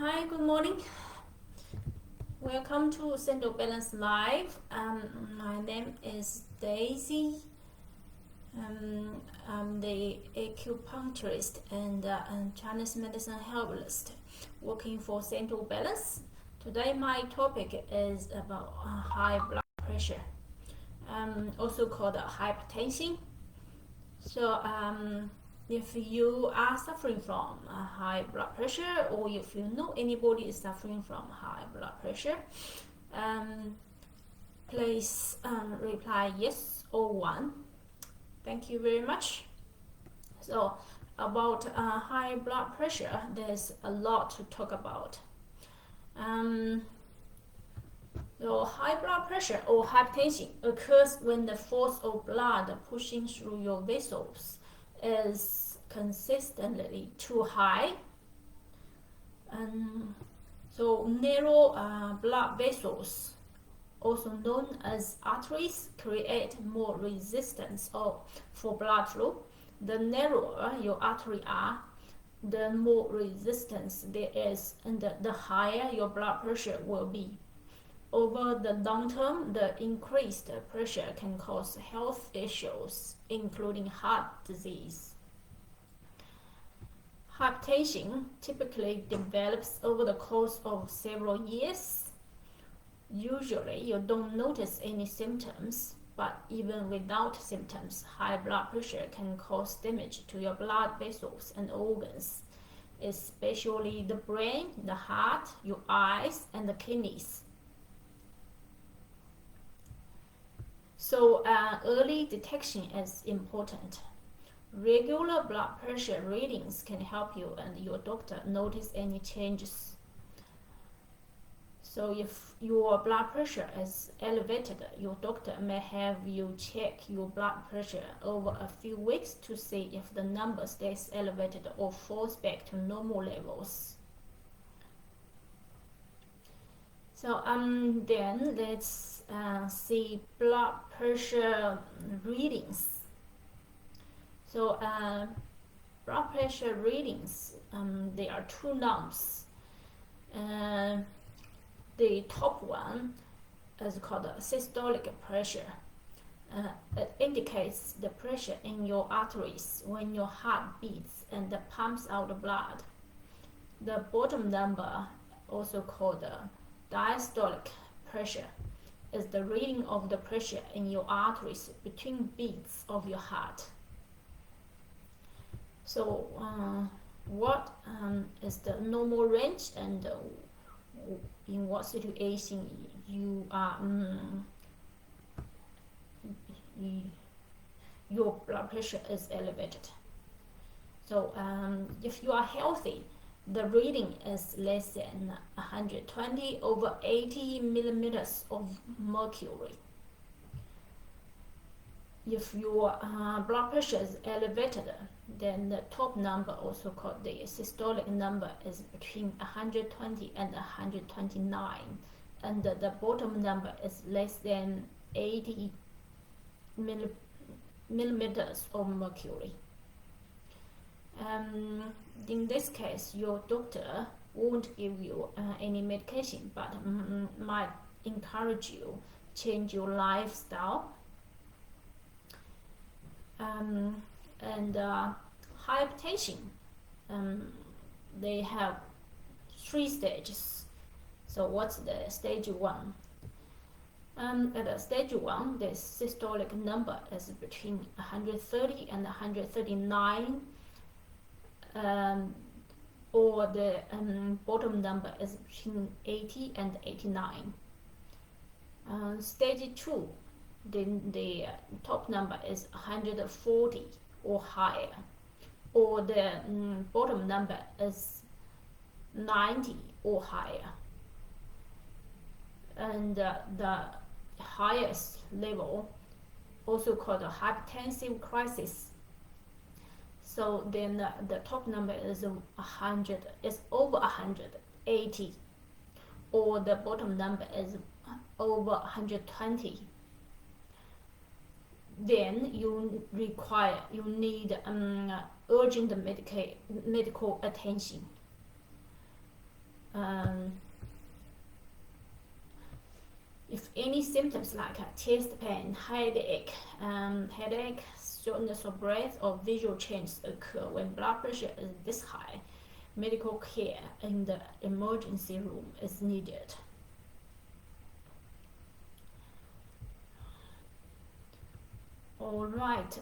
Hi, good morning. Welcome to Central Balance Live. My name is Daisy. I'm the acupuncturist and Chinese medicine herbalist working for Central Balance. Today my topic is about high blood pressure, also called hypertension. So if you are suffering from high blood pressure, or if you know anybody is suffering from high blood pressure, please reply yes or one. Thank you very much. So about high blood pressure, there's a lot to talk about. So high blood pressure or hypertension occurs when the force of blood pushing through your vessels is consistently too high. So narrow blood vessels, also known as arteries, create more resistance for blood flow. The narrower your artery are, the more resistance there is, and the higher your blood pressure will be. Over the long term, the increased pressure can cause health issues, including heart disease. Hypertension typically develops over the course of several years. Usually, you don't notice any symptoms, but even without symptoms, high blood pressure can cause damage to your blood vessels and organs, especially the brain, the heart, your eyes, and the kidneys. So early detection is important. Regular blood pressure readings can help you and your doctor notice any changes. So if your blood pressure is elevated, your doctor may have you check your blood pressure over a few weeks to see if the number stays elevated or falls back to normal levels. So then let's see blood pressure readings. So blood pressure readings, there are two knobs. The top one is called systolic pressure. It indicates the pressure in your arteries when your heart beats and pumps out blood. The bottom number, also called diastolic pressure, is the reading of the pressure in your arteries between beats of your heart. So what is the normal range, and in what situation you are your blood pressure is elevated. So if you are healthy, the reading is less than 120 over 80 millimeters of mercury. If your blood pressure is elevated, then the top number, also called the systolic number, is between 120 and 129, and the bottom number is less than 80 millimeters of mercury. In this case, your doctor won't give you any medication, but might encourage you change your lifestyle. And hypertension, they have 3 stages. So what's the stage 1? At stage 1, the systolic number is between 130 and 139, or the bottom number is between 80 and 89. Stage 2, then the top number is 140 or higher, or the bottom number is 90 or higher, and the highest level, also called a hypertensive crisis. So then the top number is 100, is over 180, or the bottom number is over 120. Then you need urgent medical attention. If any symptoms like chest pain, headache, shortness of breath, or visual changes occur when blood pressure is this high, medical care in the emergency room is needed. Alright,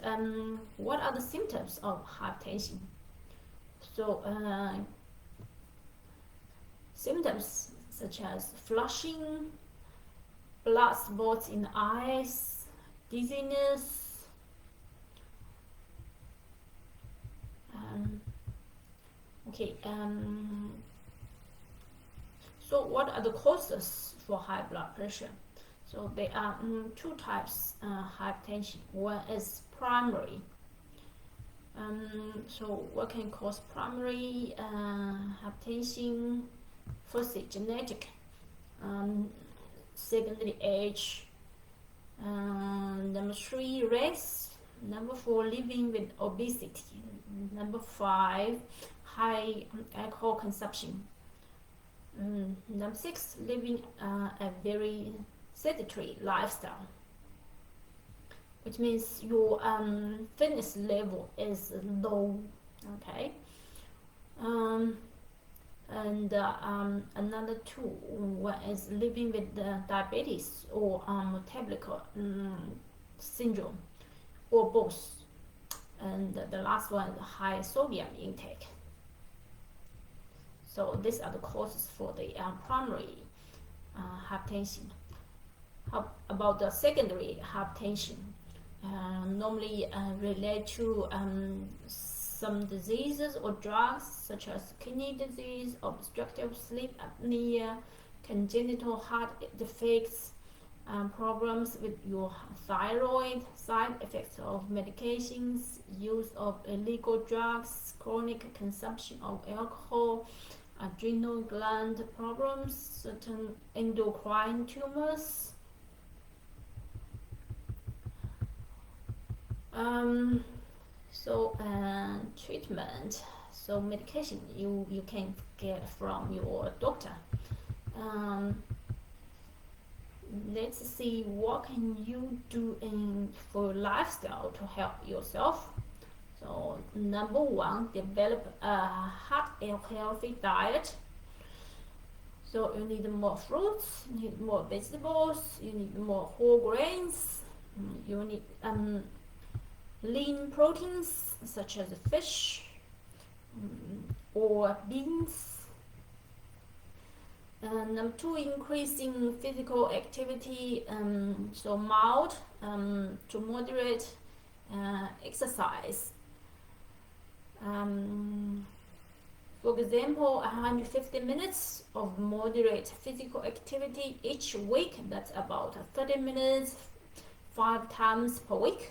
what are the symptoms of hypertension? So, symptoms such as flushing, blood spots in the eyes, dizziness, so what are the causes for high blood pressure? So there are two types hypertension. One is primary. So what can cause primary hypertension? Firstly, genetic. Secondly, age. Number 3, race. Number 4, living with obesity. Number 5, high alcohol consumption. Number 6, living a very sedentary lifestyle, which means your fitness level is low. Okay. Another two, one is living with diabetes or metabolic syndrome, or both. And the last one, high sodium intake. So these are the causes for the primary hypertension. How about the secondary hypertension? Normally relate to some diseases or drugs such as kidney disease, obstructive sleep apnea, congenital heart defects, problems with your thyroid, side effects of medications, use of illegal drugs, chronic consumption of alcohol, adrenal gland problems, certain endocrine tumors. Treatment. So medication you can get from your doctor. Let's see what can you do for lifestyle to help yourself. So number 1, develop a healthy diet. So you need more fruits, you need more vegetables, you need more whole grains, you need lean proteins such as fish or beans. Number 2, increasing physical activity, so mild to moderate exercise. For example, 150 minutes of moderate physical activity each week. That's about 30 minutes 5 times per week.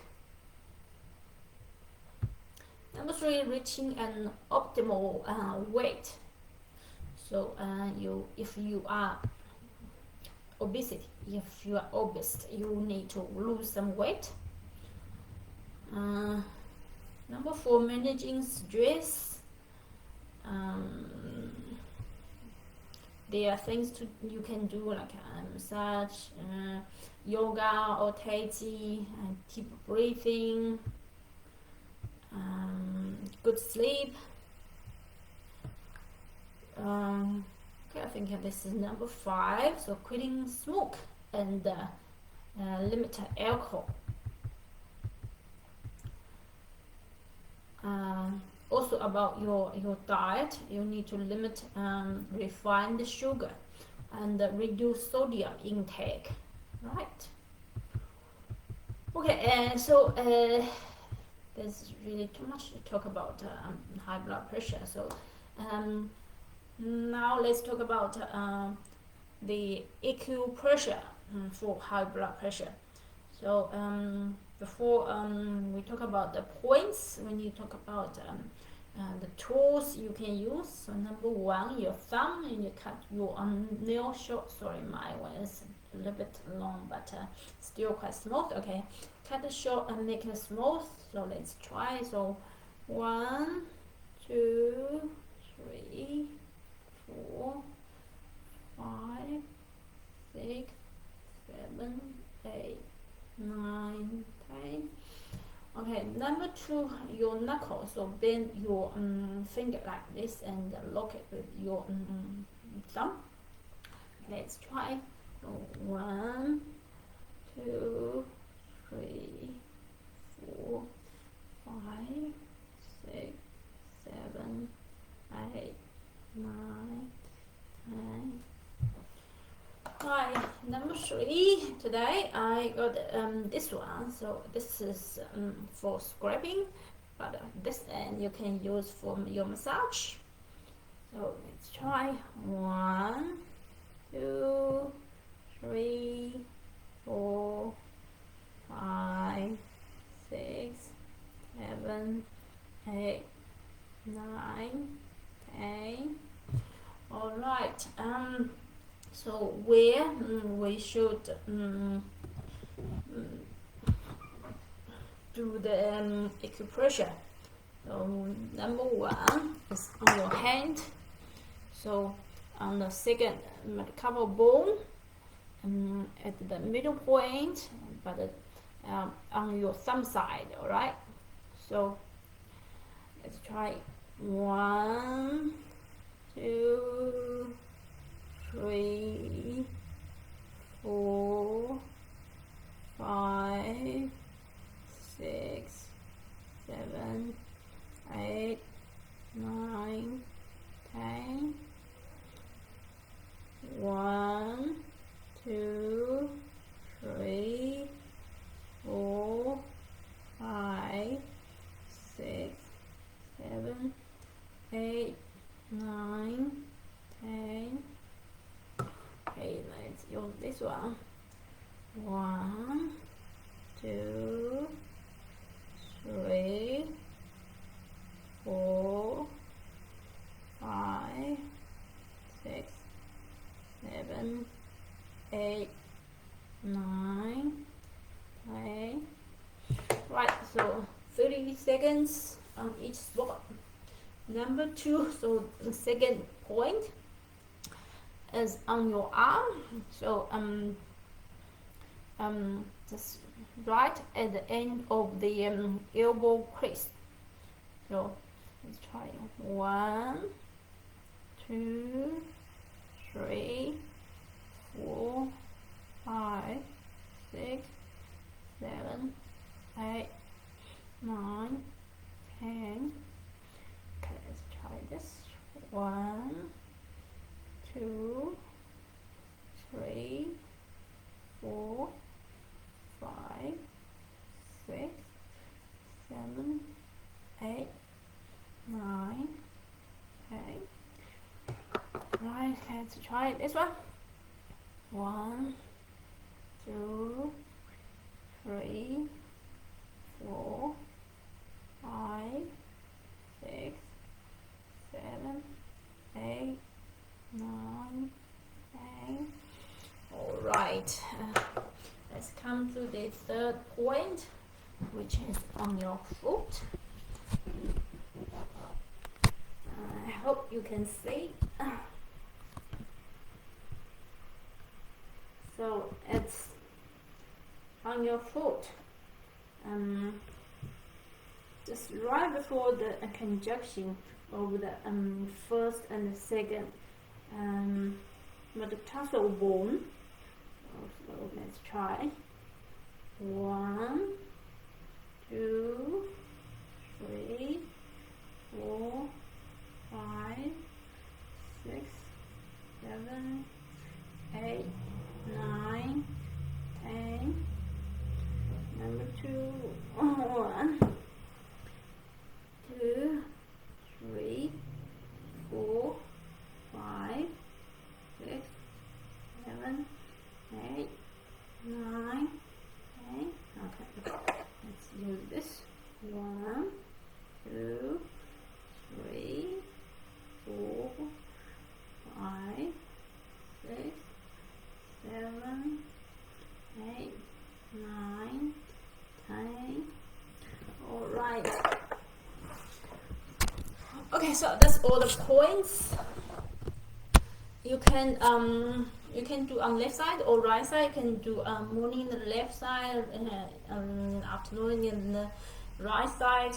Number 3, reaching an optimal weight. So if you are obese, you need to lose some weight. Number 4, managing stress. There are things you can do like massage, yoga or tai chi, deep breathing, good sleep. Okay, I think this is number 5. So quitting smoke and limit alcohol. Also about your diet, you need to limit refined sugar and reduce sodium intake, right? Okay, so there's really too much to talk about high blood pressure. So now let's talk about the acupressure for high blood pressure. So before we talk about the points, when you talk about the tools you can use. So number 1, your thumb, and you cut your nail short. Sorry, my one is a little bit long, but still quite smooth. Okay, cut it short and make it smooth. So let's try. So 1, 2, 3, 4, 6, 7, 8, 9, 10. Okay, number 2, your knuckle. So bend your finger like this and lock it with your thumb. Let's try. 1, 2, 3, 4, 5, 6, 7, 8, 9, 10. Right, number 3. Today I got this one. So this is for scraping, but this end you can use for your massage. So let's try. 1, 2, 3, 4, 5, 6, 7, 8, 9, 10. All right. So where we should do the acupressure. So number 1 is on your hand. So on the second metacarpal bone, at the middle point, but on your thumb side. All right. So let's try. 1, 2, 3, 4, 5, 6, 7, 8, 9, 10. 1, 2, 3, 4, 5, 6, 7, 8, 9, 10. Okay, let's use this one. 1, 2, 3, 4, 5, 6, 7, 8, 9, 10. Right, so 30 seconds on each spot. Number 2, so the second point is on your arm. So just right at the end of the elbow crease. So let's try. 1, 2, 3, 4, 5, 6, 7, 8, 9, 10. Okay, let's try this. 1, 2, 3, 4, 5, 6, 7, 8, 9, 10. Right, let's try this one. 1, 2, 3, 4, 5, 6, 7, 8, 9, 10. All right. Let's come to the third point, which is on your foot. I hope you can see. So it's on your foot, just right before the conjunction of the first and the second metatarsal bone. So let's try. 1, 2, 3, 4, 5, 6, 7, 8, 9, 10. Number 2. 1, 2, 3, 4, 5, 6, 7, 8, 9, 10. Okay, let's use this. 1, 2, 3, 4, 5, 6, 7, 8, 9, 10. All right. Okay, so that's all the points. You can you can do on left side or right side. You can do morning the left side, afternoon in the right side.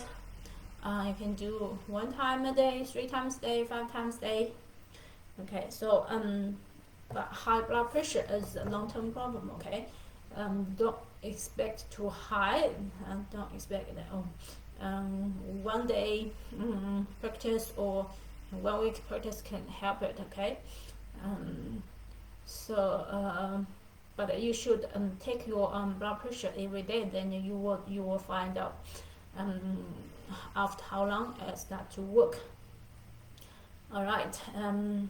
You can do 1 time a day, 3 times a day, 5 times a day. Okay, so but high blood pressure is a long-term problem. Okay, don't expect too high. Don't expect that. One day practice or 1 week practice can help it. Okay, but you should take your blood pressure every day. Then you will find out after how long it start to work. All right.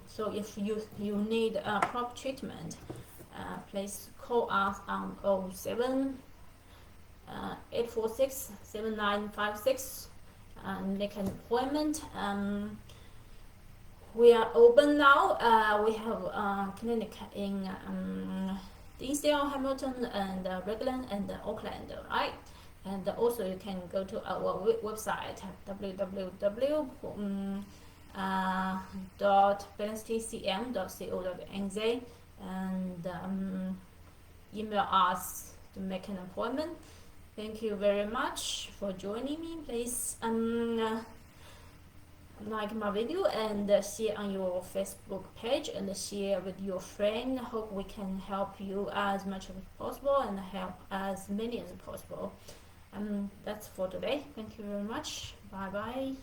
So if you need proper treatment, please call us on 07 846 7956 and make an appointment. We are open now. We have a clinic in Dinsdale, Hamilton, and Raglan, and Auckland, right? And also you can go to our website www.balancedtcm.co.nz and email us to make an appointment. Thank you very much for joining me. Please like my video and share on your Facebook page and share with your friend. Hope we can help you as much as possible and help as many as possible. That's for today. Thank you very much. Bye bye.